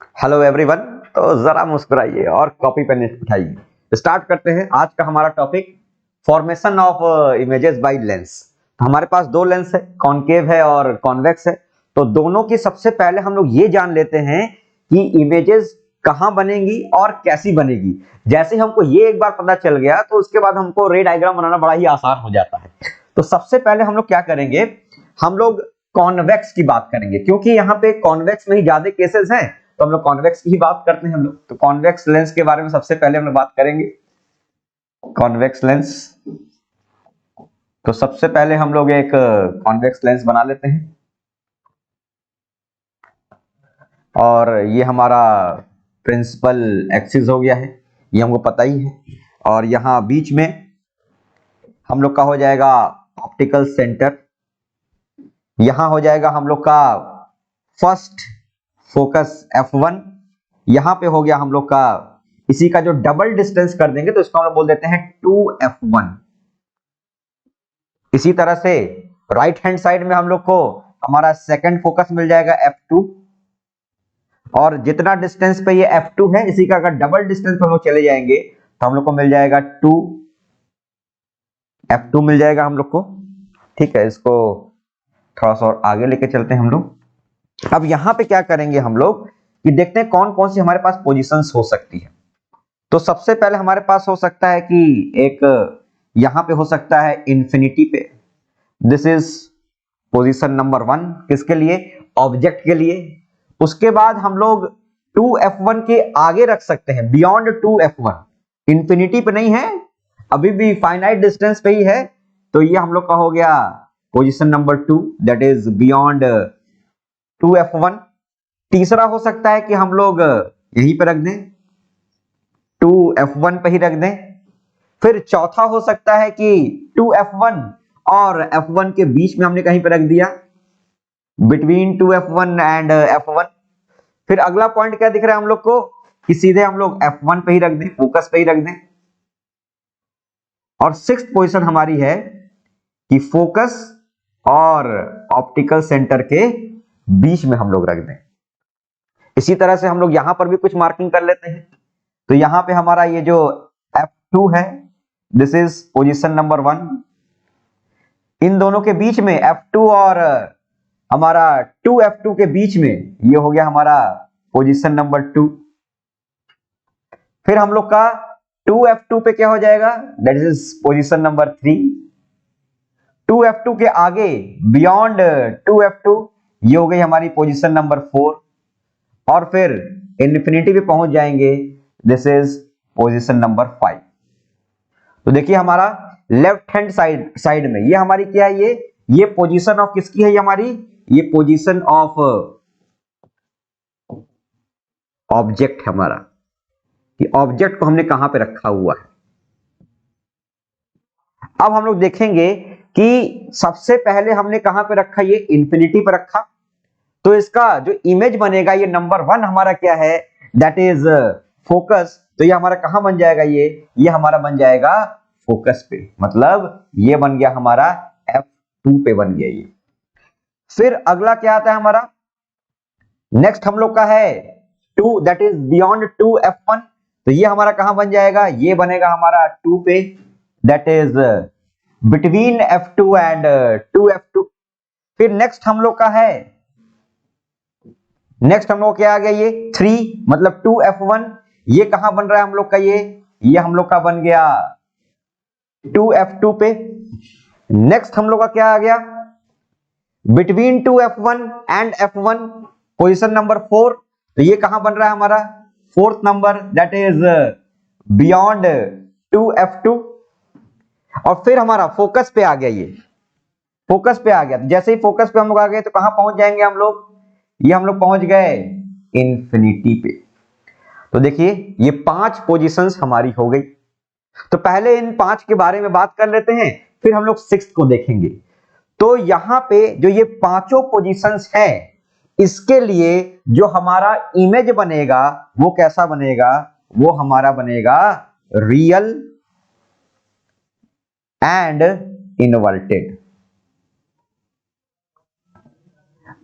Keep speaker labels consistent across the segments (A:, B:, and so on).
A: Hello everyone. तो जरा मुस्कुराइए और कॉपी पेन उठाइए। स्टार्ट करते हैं आज का हमारा topic, formation of images by lens. हमारे पास दो लेंस है, कॉनकेव है और कॉन्वेक्स है। तो दोनों की सबसे पहले हम लोग ये जान लेते हैं कि इमेजेस कहाँ बनेंगी और कैसी बनेगी। जैसे हमको ये एक बार पता चल गया तो उसके बाद हमको रे डायग्राम बनाना बड़ा ही आसान हो जाता है। तो सबसे पहले हम लोग क्या करेंगे, हम लोग कॉन्वेक्स की बात करेंगे, क्योंकि यहाँ पे कॉन्वेक्स में ही ज्यादा केसेस हैं। तो हम लोग कॉन्वेक्स की ही बात करते हैं हम लोग। तो कॉन्वेक्स लेंस के बारे में सबसे पहले हम लोग बात करेंगे, कॉन्वेक्स लेंस। तो सबसे पहले हम लोग एक कॉन्वेक्स लेंस बना लेते हैं और ये हमारा प्रिंसिपल एक्सिस हो गया है, ये हमको पता ही है। और यहाँ बीच में हम लोग का हो जाएगा ऑप्टिकल सेंटर, यहां हो जाएगा हम लोग का फर्स्ट फोकस F1। यहां पे हो गया हम लोग का, इसी का जो डबल डिस्टेंस कर देंगे तो इसको हम लोग बोल देते हैं 2F1। इसी तरह से राइट हैंड साइड में हम लोग को हमारा सेकंड फोकस मिल जाएगा F2। और जितना डिस्टेंस पे ये F2 है, इसी का अगर डबल डिस्टेंस पे हम लोग चले जाएंगे तो हम लोग को मिल जाएगा 2F2 मिल जाएगा हम लोग को। ठीक है, इसको थोड़ा सा और आगे लेके चलते हैं हम लोग। अब यहां पे क्या करेंगे हम लोग कि देखते हैं कौन कौन सी हमारे पास पोजीशंस हो सकती है। तो सबसे पहले हमारे पास हो सकता है कि एक यहां पे हो सकता है इंफिनिटी पे। दिस इज पोजीशन नंबर 1, किसके लिए? ऑब्जेक्ट के लिए। उसके बाद हम लोग 2F1 के आगे रख सकते हैं, बियॉन्ड 2F1। इंफिनिटी पे नहीं है, अभी भी फाइनाइट डिस्टेंस पे ही है। तो ये हम लोग का हो गया position number 2, that is beyond 2F1। तीसरा हो सकता है कि हम लोग यहीं पे रख दें, 2F1 पे ही रख दें। फिर चौथा हो सकता है कि 2F1 और F1 के बीच में हमने कहीं पे रख दिया, बिटवीन 2F1 एंड F1। फिर अगला पॉइंट क्या दिख रहा है हम लोग को कि सीधे हम लोग F1 पे ही रख दें, फोकस पे ही रख दें। और सिक्स्थ पोजीशन हमारी है कि फोकस और ऑप्टिकल सेंटर के बीच में हम लोग रख दें। इसी तरह से हम लोग यहां पर भी कुछ मार्किंग कर लेते हैं। तो यहां पे हमारा ये जो F2 है, दिस इज पोजीशन नंबर 1। इन दोनों के बीच में F2 और हमारा 2F2 के बीच में ये हो गया हमारा पोजीशन नंबर 2। फिर हम लोग का 2F2 पे क्या हो जाएगा, that is position number 3। 2F2 के आगे बियॉन्ड 2F2 ये हो गई हमारी पोजीशन नंबर 4। और फिर इन्फिनिटी पे पहुंच जाएंगे, दिस इज पोजीशन नंबर 5। तो देखिए हमारा लेफ्ट हैंड साइड में ये हमारी क्या है, ये पोजीशन ऑफ किसकी है, ये हमारी ये पोजीशन ऑफ ऑब्जेक्ट है हमारा, कि ऑब्जेक्ट को हमने कहां पे रखा हुआ है। अब हम लोग देखेंगे कि सबसे पहले हमने कहां पे रखा, ये इंफिनिटी पे रखा। तो इसका जो इमेज बनेगा, ये नंबर 1 हमारा क्या है, दैट इज फोकस। तो ये हमारा कहां बन जाएगा, ये हमारा बन जाएगा फोकस पे, मतलब ये बन गया हमारा F2 पे बन गया ये। फिर अगला क्या आता है हमारा, नेक्स्ट हम लोग का है 2, दैट इज बियॉन्ड 2F1। तो ये हमारा कहां बन जाएगा, ये बनेगा हमारा 2 पे, that is between F2 and 2F2। फिर नेक्स्ट हम लोग का है, नेक्स्ट हम लोग क्या आ गया, ये 3 मतलब 2F1। ये कहां बन रहा है हम लोग का, ये हम लोग का बन गया 2F2 पे। नेक्स्ट हम लोग का क्या आ गया, between 2F1 and F1, position number 4। तो ये कहां बन रहा है हमारा, fourth number, that is beyond 2F2। और फिर हमारा फोकस पे आ गया, ये फोकस पे आ गया। तो जैसे ही फोकस पे हम लोग आ गए तो कहां पहुंच जाएंगे हम लोग, ये हम लोग पहुंच गए इंफिनिटी पे। तो देखिए ये 5 पोजीशंस हमारी हो गई। तो पहले इन 5 के बारे में बात कर लेते हैं, फिर हम लोग सिक्स्थ को देखेंगे। तो यहां पे जो ये पांचों पोजीशंस हैं, इसके लिए जो हमारा इमेज बनेगा वो कैसा बनेगा, वो हमारा बनेगा रियल एंड इनवर्टेड।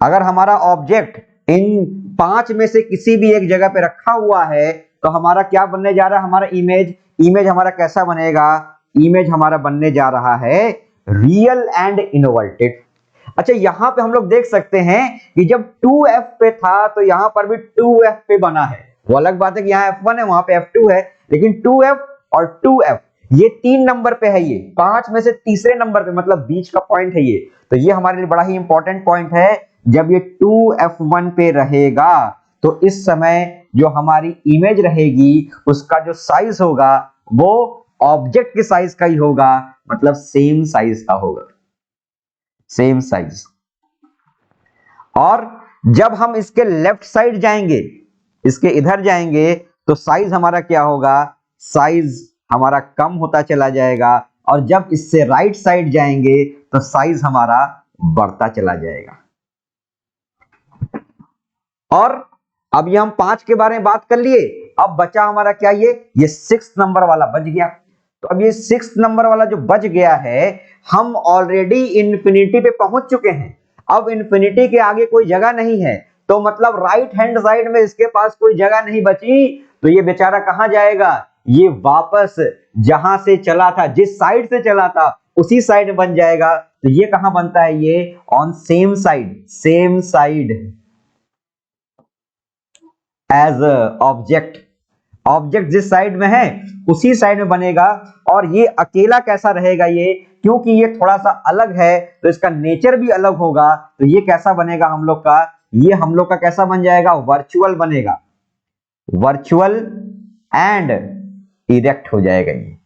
A: अगर हमारा ऑब्जेक्ट इन 5 में से किसी भी एक जगह पे रखा हुआ है तो हमारा क्या बनने जा रहा है, हमारा इमेज हमारा कैसा बनेगा, इमेज हमारा बनने जा रहा है रियल एंड इनवर्टेड। अच्छा, यहां पे हम लोग देख सकते हैं कि जब 2f पे था तो यहां पर भी 2f पे बना है। वो अलग बात है कि यहाँ f1 है वहां पे f2 है, लेकिन 2f और 2f ये 3 नंबर पे है, ये 5 में से तीसरे नंबर पे, मतलब बीच का पॉइंट है ये। तो ये हमारे लिए बड़ा ही इंपॉर्टेंट पॉइंट है। जब ये 2f1 पे रहेगा तो इस समय जो हमारी इमेज रहेगी उसका जो साइज होगा वो ऑब्जेक्ट के साइज का ही होगा, मतलब सेम साइज का होगा, सेम साइज। और जब हम इसके लेफ्ट साइड जाएंगे, इसके इधर जाएंगे, तो साइज हमारा क्या होगा, साइज हमारा कम होता चला जाएगा। और जब इससे राइट साइड जाएंगे तो साइज हमारा बढ़ता चला जाएगा। और अब ये हम 5 के बारे में बात कर लिए, अब बचा हमारा क्या, ये 6 नंबर वाला बच गया। तो अब ये 6 नंबर वाला जो बच गया है, हम ऑलरेडी इन्फिनिटी पे पहुंच चुके हैं। अब इन्फिनिटी के आगे कोई जगह नहीं है, तो मतलब राइट हैंड साइड में इसके पास कोई जगह नहीं बची। तो ये बेचारा कहां जाएगा, ये वापस जहां से चला था, जिस साइड से चला था उसी साइड बन जाएगा। तो ये कहां बनता है, ये on same side, same side as object. Object जिस साइड में है उसी साइड में बनेगा। और ये अकेला कैसा रहेगा, ये क्योंकि ये थोड़ा सा अलग है तो इसका नेचर भी अलग होगा। तो ये कैसा बनेगा हम लोग का, ये हम लोग का कैसा बन जाएगा, वर्चुअल बनेगा, वर्चुअल एंड इरेक्ट हो जाएगा ये।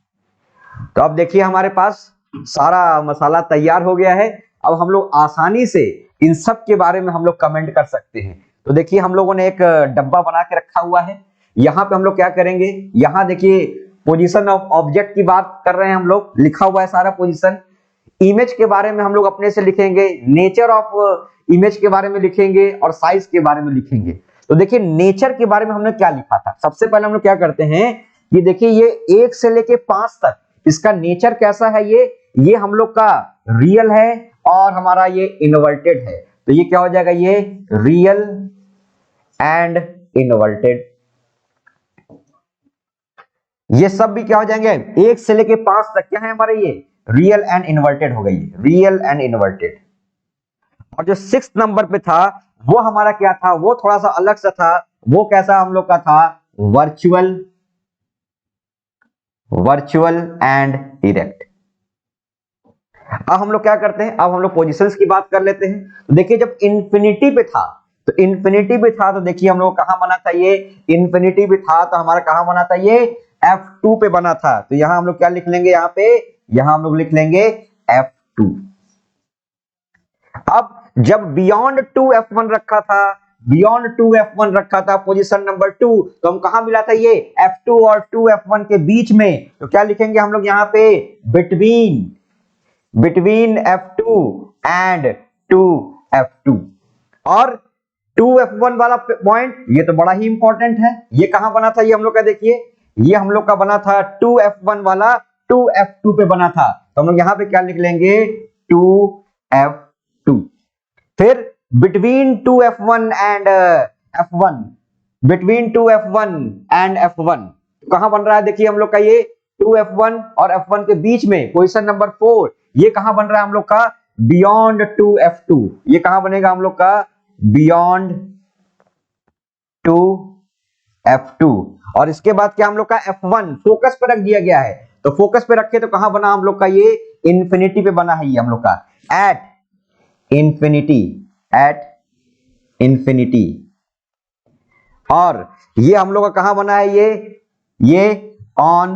A: तो अब देखिए हमारे पास सारा मसाला तैयार हो गया है। अब हम लोग आसानी से इन सब के बारे में हम लोग कमेंट कर सकते हैं। तो देखिए हम लोगों ने एक डब्बा बना के रखा हुआ है। यहां पे हम लोग क्या करेंगे, यहां देखिए पोजीशन ऑफ ऑब्जेक्ट की बात कर रहे हैं हम लोग, लिखा हुआ है सारा पोजीशन। इमेज के बारे में हम लोग अपने से लिखेंगे, नेचर ऑफ इमेज के बारे में लिखेंगे और साइज के बारे में लिखेंगे। तो देखिए नेचर के बारे में हमने क्या लिखा था, सबसे पहले हम लोग क्या करते हैं, ये देखिए ये 1 से लेके 5 तक इसका नेचर कैसा है, ये हम लोग का रियल है और हमारा ये इन्वर्टेड है। तो ये क्या हो जाएगा, ये रियल एंड इन्वर्टेड। ये सब भी क्या हो जाएंगे, 1 से लेके 5 तक क्या है हमारे, ये रियल एंड इन्वर्टेड हो गई, रियल एंड इन्वर्टेड। और जो 6 नंबर पे था वो हमारा क्या था, वो थोड़ा सा अलग सा था। वो कैसा हम लोग का था, वर्चुअल, वर्चुअल एंड इरेक्ट। अब हम लोग क्या करते हैं, अब हम लोग पोजीशंस की बात कर लेते हैं। तो देखिए जब इंफिनिटी पे था, तो इंफिनिटी पे था तो देखिए हम लोग कहां बना था, ये इंफिनिटी पे था तो हमारा कहां बना था, ये F2 पे बना था। तो यहां हम लोग क्या लिख लेंगे, यहां पे यहां हम लोग लिख लेंगे F2। अब जब बियॉन्ड 2F1 रखा था, बियॉन्ड 2F1 रखा था पोजीशन नंबर 2, तो हम कहां मिला था, ये F2 और 2F1 के बीच में। तो क्या लिखेंगे हम लोग यहां पे, between, between F2 and 2F2। और 2F1 वाला पॉइंट ये तो बड़ा ही इंपॉर्टेंट है, ये कहां बना था, ये हम लोग का देखिए, ये हम लोग का बना था 2F1 वाला 2F2 पे बना था। तो हम लोग यहां पे क्या लिख लेंगे, 2F2। फिर between 2F1 and F1, between 2F1 and F1 कहां बन रहा है, देखिए हम लोग का ये 2F1 और F1 के बीच में पोजीशन नंबर 4, ये कहां बन रहा है हम लोग का, बियॉन्ड 2F2। ये कहां बनेगा हम लोग का, बियॉन्ड 2F2। और इसके बाद क्या हम लोग का F1 फोकस पे रख दिया गया है। तो फोकस पे रखे तो कहां बना हम लोग का, ये इंफिनिटी पे बना है ये हम लोग का, एट इंफिनिटी, एट इंफिनिटी। और ये हम लोग का कहां बना है, ये on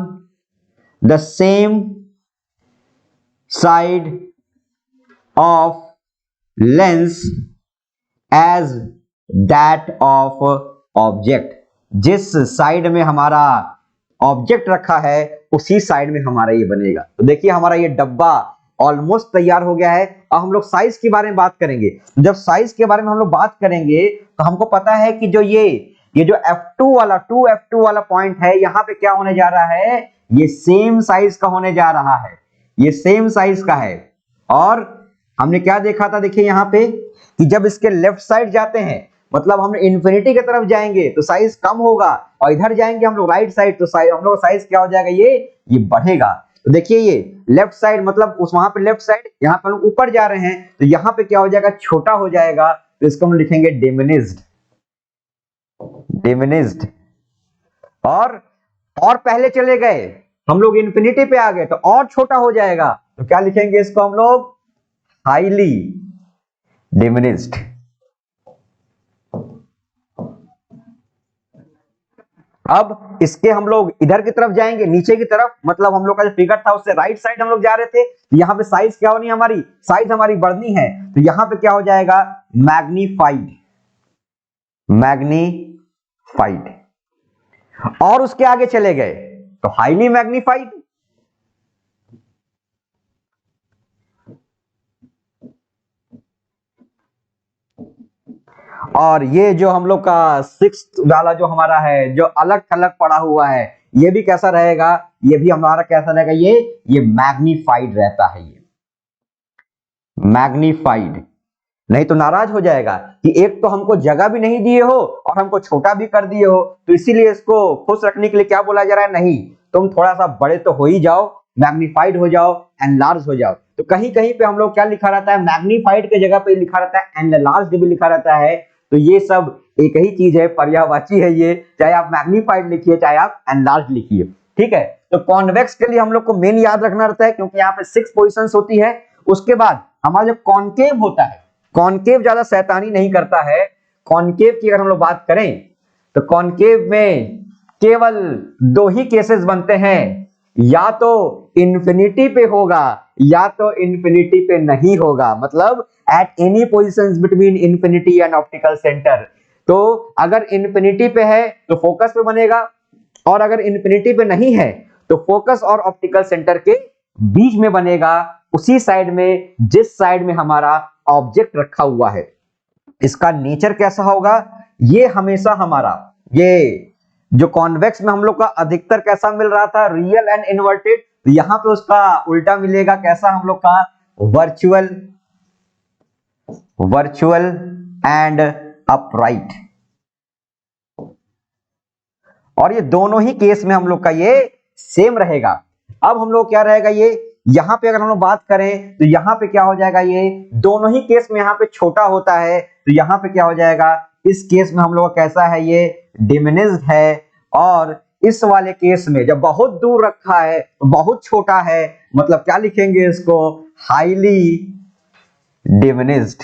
A: the same side of lens as that of object. जिस साइड में हमारा ऑब्जेक्ट रखा है उसी साइड में हमारा ये बनेगा। तो देखिए हमारा ये डब्बा ऑलमोस्ट तैयार हो गया है। अब हम लोग साइज के बारे में बात करेंगे। जब साइज के बारे में हम लोग बात करेंगे तो हमको पता है कि जो ये जो F2 वाला 2F2 वाला पॉइंट है, यहां पे क्या होने जा रहा है, ये सेम साइज का होने जा रहा है, ये सेम साइज का है। और हमने क्या देखा था, देखिए यहां पे कि जब इसके लेफ्ट साइड जाते हैं मतलब हम इंफिनिटी की तरफ जाएंगे तो साइज कम होगा, और इधर जाएंगे हम लोग राइट साइड तो हम लोग साइज क्या हो जाएगा, ये बढ़ेगा। तो देखिए ये लेफ्ट साइड मतलब उस वहां पे लेफ्ट साइड, यहाँ पे हम लोग ऊपर जा रहे हैं तो यहाँ पे क्या हो जाएगा, छोटा हो जाएगा, तो इसको हम लिखेंगे डिमिनिश्ड। डिमिनिश्ड और पहले चले गए हम लोग इंफिनिटी पे आ गए तो और छोटा हो जाएगा, तो क्या लिखेंगे इसको हम लोग, हाईली डिमिनिश्ड। अब इसके हम लोग इधर की तरफ जाएंगे, नीचे की तरफ, मतलब हम लोग का जो फिगर था उससे राइट साइड हम लोग जा रहे थे, तो यहाँ पे साइज क्या होनी, हमारी साइज हमारी बढ़नी है, तो यहाँ पे क्या हो जाएगा, मैग्नीफाइड। मैग्नीफाइड। और उसके आगे चले गए तो हाईली मैग्नीफाइड। और ये जो हम लोग का सिक्स्थ वाला जो हमारा है, जो अलग थलग पड़ा हुआ है, ये भी कैसा रहेगा, ये भी हमारा कैसा रहेगा, ये मैग्नीफाइड रहता है। ये मैग्नीफाइड, नहीं तो नाराज हो जाएगा कि एक तो हमको जगह भी नहीं दिए हो और हमको छोटा भी कर दिए हो, तो इसीलिए इसको खुश रखने के लिए क्या बोला जा रहा है, नहीं तुम थोड़ा सा बड़े तो हो ही जाओ, मैग्नीफाइड हो जाओ, एनलार्ज हो जाओ। तो कहीं कहीं पे हम लोग क्या लिखा रहता है, मैग्नीफाइड के जगह पे लिखा रहता है एनलार्ज्ड भी लिखा रहता है। तो ये सब एक ही चीज है, पर्यायवाची है ये, चाहे आप मैग्नीफाइड लिखिए चाहे आप एनलार्ज लिखिए, ठीक है। तो कॉन्वेक्स के लिए हम लोग को मेन याद रखना रहता है, क्योंकि यहाँ पे 6 पोजीशंस होती है। उसके बाद हमारा जो कॉन्केव होता है, कॉन्केव ज्यादा शैतानी नहीं करता है। कॉन्केव की अगर हम लोग बात करें तो कॉन्केव में केवल 2 ही केसेस बनते हैं, या तो इंफिनिटी पे होगा या तो इंफिनिटी पे नहीं होगा, मतलब at any positions between infinity and optical centre. तो अगर इंफिनिटी पे है तो फोकस पे बनेगा, और अगर इंफिनिटी पे नहीं है तो फोकस और ऑप्टिकल सेंटर के बीच में बनेगा, उसी साइड में जिस साइड में हमारा ऑब्जेक्ट रखा हुआ है। इसका नेचर कैसा होगा, ये हमेशा हमारा, ये जो कॉन्वेक्स में हम लोग का अधिकतर कैसा मिल रहा था, रियल एंड इन्वर्टेड, तो यहां पे उसका उल्टा मिलेगा, कैसा हम लोग का, वर्चुअल, वर्चुअल एंड अपराइट। और ये दोनों ही केस में हम लोग का ये सेम रहेगा। अब हम लोग क्या रहेगा, ये यहां पे अगर हम लोग बात करें तो यहां पे क्या हो जाएगा, ये दोनों ही केस में यहां पे छोटा होता है, तो यहां पे क्या हो जाएगा, इस केस में हम लोग कैसा है, ये डिमिनिश्ड है। और इस वाले केस में जब बहुत दूर रखा है तो बहुत छोटा है, मतलब क्या लिखेंगे इसको, हाईली डिमिनिश्ड।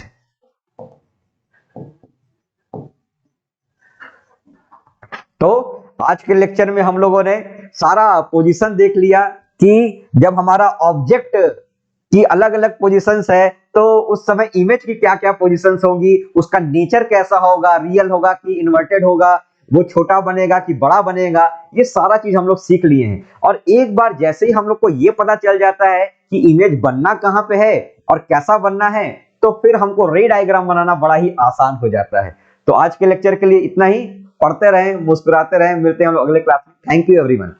A: तो आज के लेक्चर में हम लोगों ने सारा पोजीशन देख लिया कि जब हमारा ऑब्जेक्ट की अलग अलग पोजीशंस है तो उस समय इमेज की क्या क्या पोजीशंस होंगी, उसका नेचर कैसा होगा, रियल होगा कि इन्वर्टेड होगा, वो छोटा बनेगा कि बड़ा बनेगा, ये सारा चीज हम लोग सीख लिए हैं। और एक बार जैसे ही हम लोग को ये पता चल जाता है कि इमेज बनना कहां पे है और कैसा बनना है, तो फिर हमको रे डायग्राम बनाना बड़ा ही आसान हो जाता है। तो आज के लेक्चर के लिए इतना ही, पढ़ते रहें, मुस्कुराते रहें, मिलते हैं हम लोग अगले क्लास में। Thank you everyone.